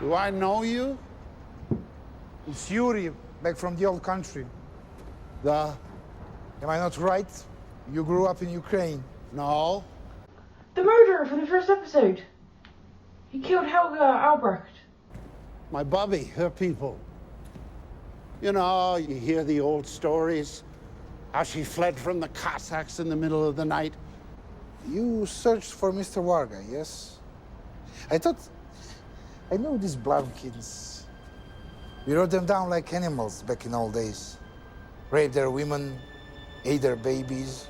Do I know you? It's Yuri, back from the old country. The... Am I not right? You grew up in Ukraine. No. The murderer from the first episode. He killed Helga Albrecht. My Bubby, her people. You know, you hear the old stories. How she fled from the Cossacks in the middle of the night. You searched for Mr. Varga, yes? I thought... I know these Blumkins. We wrote them down like animals back in old days. Raped their women, ate their babies.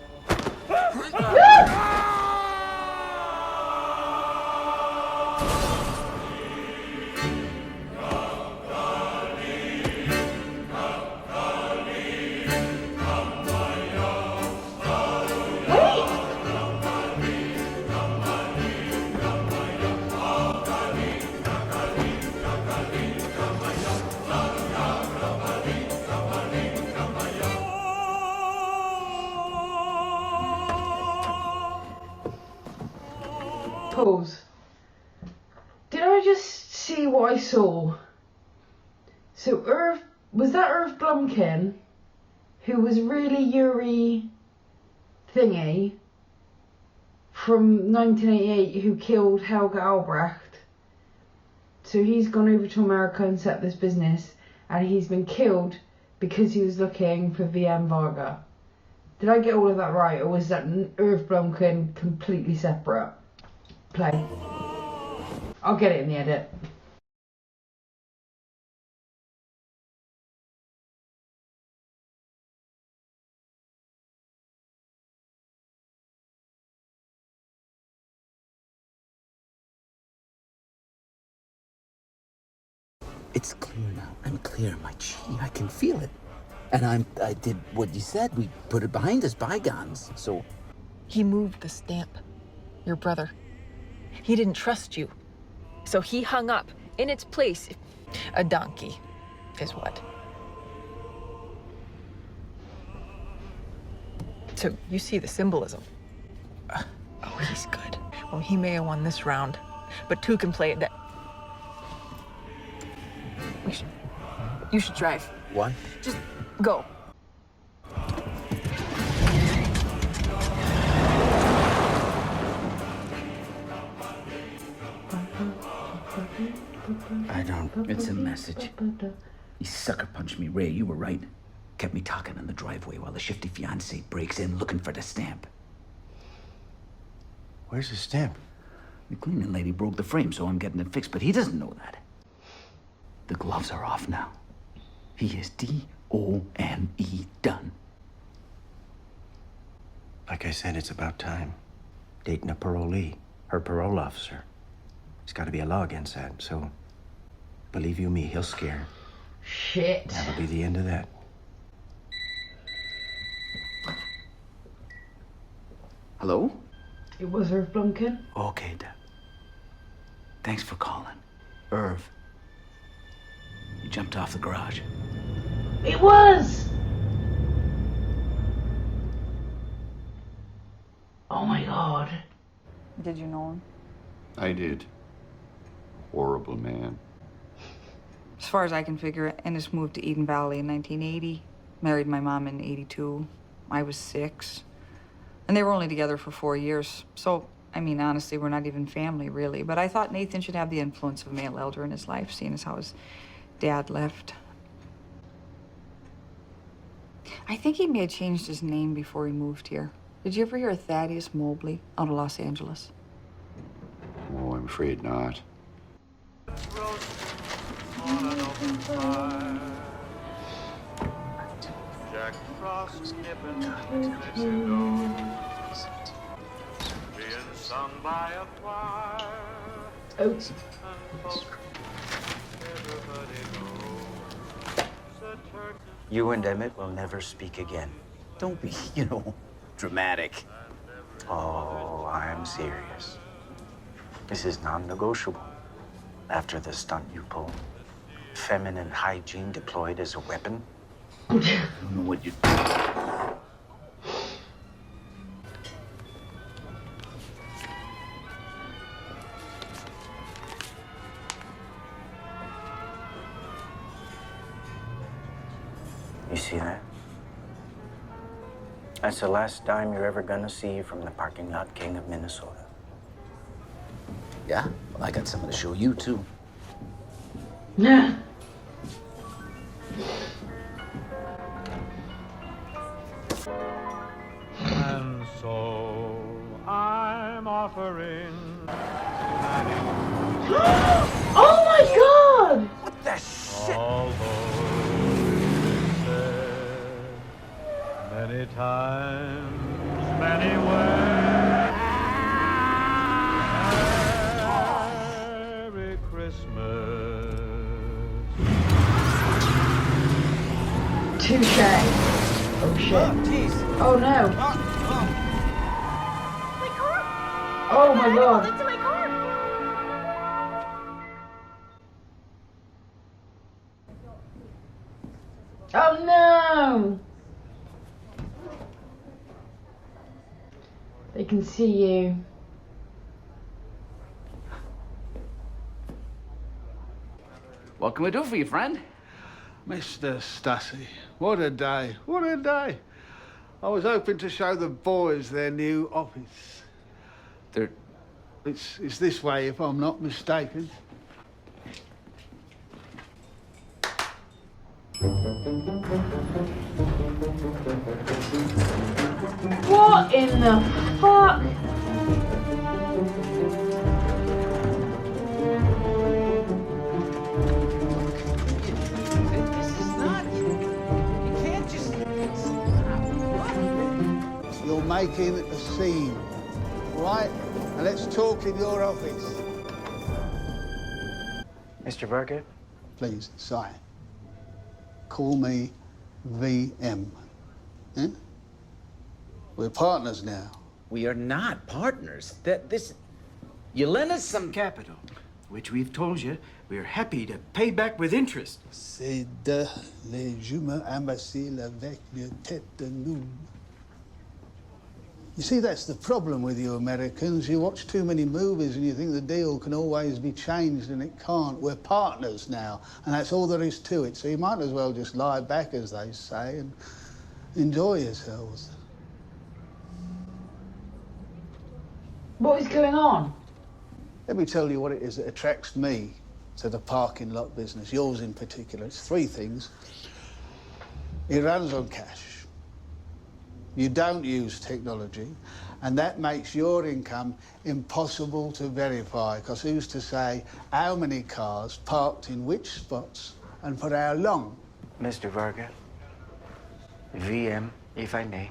Pause. Did I just see what I saw? So was that Irv Blumkin, who was really Yuri Thingy from 1988, who killed Helga Albrecht? So he's gone over to America and set this business, and he's been killed because he was looking for VM Varga. Did I get all of that right, or was that Irv Blumkin completely separate? Play. I'll get it in the edit. It's clear now. I'm clear, my chi. I can feel it. And I did what you said. We put it behind us, bygones. So... He moved the stamp. Your brother. He didn't trust you. So he hung up in its place. A donkey is what. So you see the symbolism. Oh, he's good. Well, he may have won this round, but two can play it dead. You should drive. What? Just go. I don't... It's a message. He sucker punched me, Ray. You were right. Kept me talking in the driveway while the shifty fiancé breaks in looking for the stamp. Where's the stamp? The cleaning lady broke the frame, so I'm getting it fixed, but he doesn't know that. The gloves are off now. He is D-O-N-E done. Like I said, it's about time. Dating a parolee, her parole officer. There's got to be a law against that, so believe you me, he'll scare. Shit. That'll be the end of that. Hello? It was Irv Blumkin. Okay, Deb. Thanks for calling. Irv. You jumped off the garage. It was! Oh my god. Did you know him? I did. Horrible man. As far as I can figure, Ennis moved to Eden Valley in 1980. Married my mom in 82. I was 6. And they were only together for 4 years. So, I mean, honestly, we're not even family, really. But I thought Nathan should have the influence of a male elder in his life, seeing as how his dad left. I think he may have changed his name before he moved here. Did you ever hear of Thaddeus Mobley out of Los Angeles? Oh, I'm afraid not. Jack Frost nipping Mexico, being sung by a choir. Oops. You and Emmett will never speak again. Don't be, dramatic. Oh, I'm serious. This is non-negotiable. After the stunt you pulled, feminine hygiene deployed as a weapon. I don't know what you... You see that? That's the last dime you're ever gonna see from the parking lot king of Minnesota. Yeah? Well, I got something to show you, too. Yeah. And so I'm offering Oh my god! What the shit? although it's said many times, many ways. Merry Christmas. Touche. Oh shit. Oh no. Oh my god. Oh no! They can see you. What can we do for you, friend? Mr. Stussy, what a day, what a day. I was hoping to show the boys their new office. They're... It's this way, if I'm not mistaken. What in the fuck? This is not... You can't just... You're making a scene, right? And let's talk in your office. Mr. Varga? Please, Si. Call me VM. Eh? We're partners now. We are not partners. You lend us some capital, which we've told you we're happy to pay back with interest. C'est de les jumeaux imbéciles avec leur tête de loup. You see, that's the problem with you Americans. You watch too many movies and you think the deal can always be changed, and it can't. We're partners now, and that's all there is to it. So you might as well just lie back, as they say, and enjoy yourselves. What is going on? Let me tell you what it is that attracts me to the parking lot business, yours in particular. It's three things. It runs on cash. You don't use technology, and that makes your income impossible to verify, because who's to say how many cars parked in which spots and for how long? Mr. Varga, VM, if I may,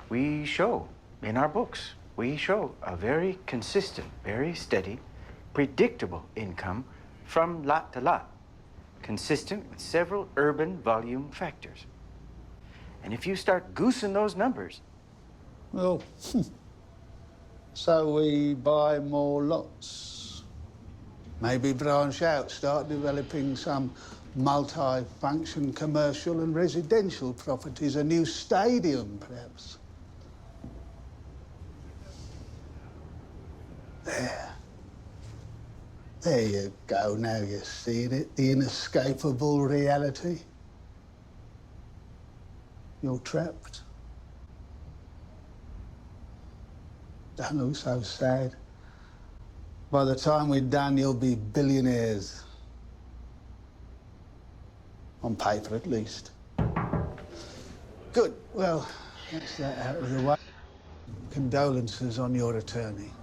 we show in our books, we show a very consistent, very steady, predictable income from lot to lot, consistent with several urban volume factors. And if you start goosing those numbers... Well, so we buy more lots. Maybe branch out, start developing some multi-function commercial and residential properties, a new stadium, perhaps. There. There you go, now you're seeing it, the inescapable reality. You're trapped. Don't look so sad. By the time we're done, you'll be billionaires. On paper, at least. Good. Well, that's that out of the way. Condolences on your attorney.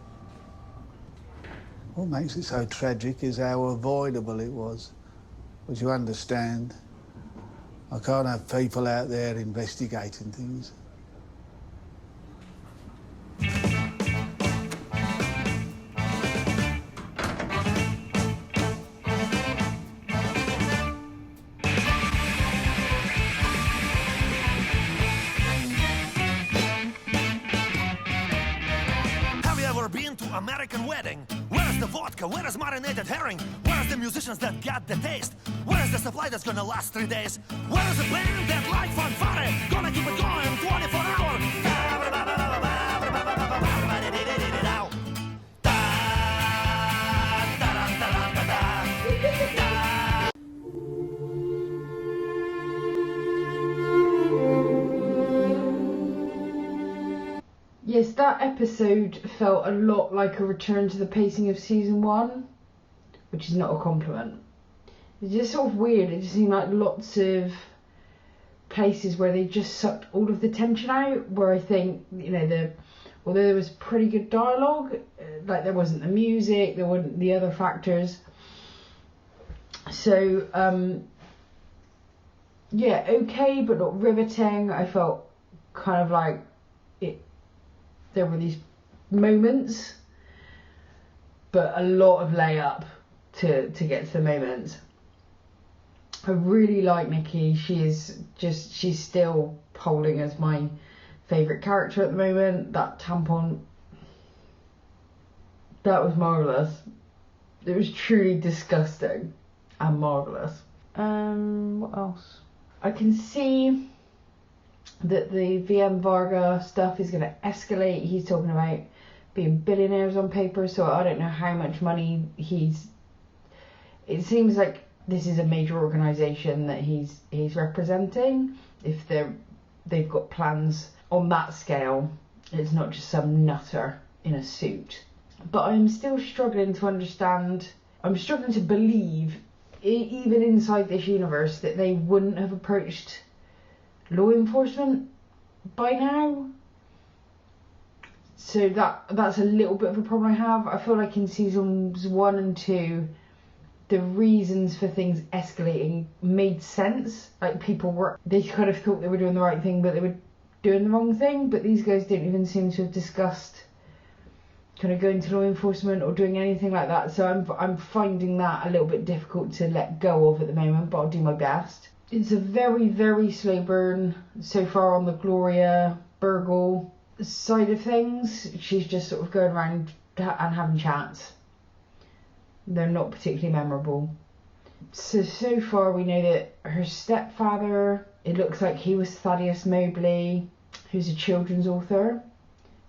What makes it so tragic is how avoidable it was. But you understand, I can't have people out there investigating things. Have you ever been to American wedding? Where is the vodka? Where is marinated herring? Where is the musicians that got the taste? Where is the supply that's gonna last 3 days? Where is the band that like fanfare? Gonna keep it going 24 hours. that episode felt a lot like a return to the pacing of season 1, which is not a compliment. It's just sort of weird. It just seemed like lots of places where they just sucked all of the tension out, where I think, you know, although there was pretty good dialogue, like there wasn't the music, there weren't the other factors. So, yeah, okay, but not riveting. I felt kind of like there were these moments, but a lot of layup to get to the moments. I really like Nikki. She's still polling as my favourite character at the moment. That tampon, that was marvellous. It was truly disgusting and marvellous. What else? I can see that the VM Varga stuff is going to escalate. He's talking about being billionaires on paper, so I don't know how much money it seems like this is a major organisation that he's representing. If they've got plans on that scale, it's not just some nutter in a suit. But I'm still struggling to understand. I'm struggling to believe, even inside this universe, that they wouldn't have approached law enforcement by now. So that's a little bit of a problem I have. I feel like in seasons 1 and 2, the reasons for things escalating made sense. Like they kind of thought they were doing the right thing, but they were doing the wrong thing. But these guys didn't even seem to have discussed kind of going to law enforcement or doing anything like that. So I'm finding that a little bit difficult to let go of at the moment, but I'll do my best. It's a very, very slow burn so far on the Gloria Burgle side of things. She's just sort of going around and having chats. They're not particularly memorable. So far we know that her stepfather, it looks like he was Thaddeus Mobley, who's a children's author.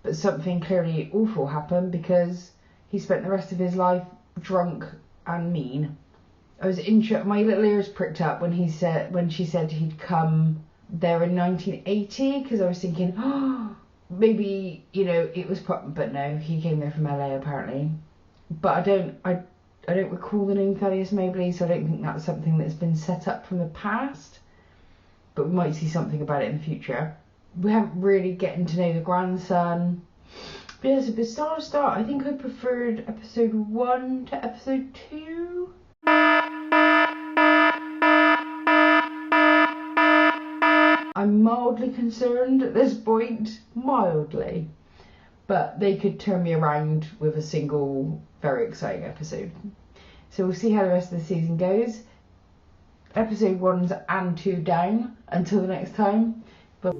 But something clearly awful happened because he spent the rest of his life drunk and mean. My little ears pricked up when she said he'd come there in 1980, because I was thinking, oh, maybe, you know, it was but no, he came there from LA apparently. But I don't recall the name Thaddeus Mobley, so I don't think that's something that's been set up from the past. But we might see something about it in the future. We haven't really getting to know the grandson. But yeah, so the start, I think I preferred episode 1 to episode 2. I'm mildly concerned at this point, mildly, but they could turn me around with a single very exciting episode. So we'll see how the rest of the season goes. Episode 1 and 2 down until the next time. But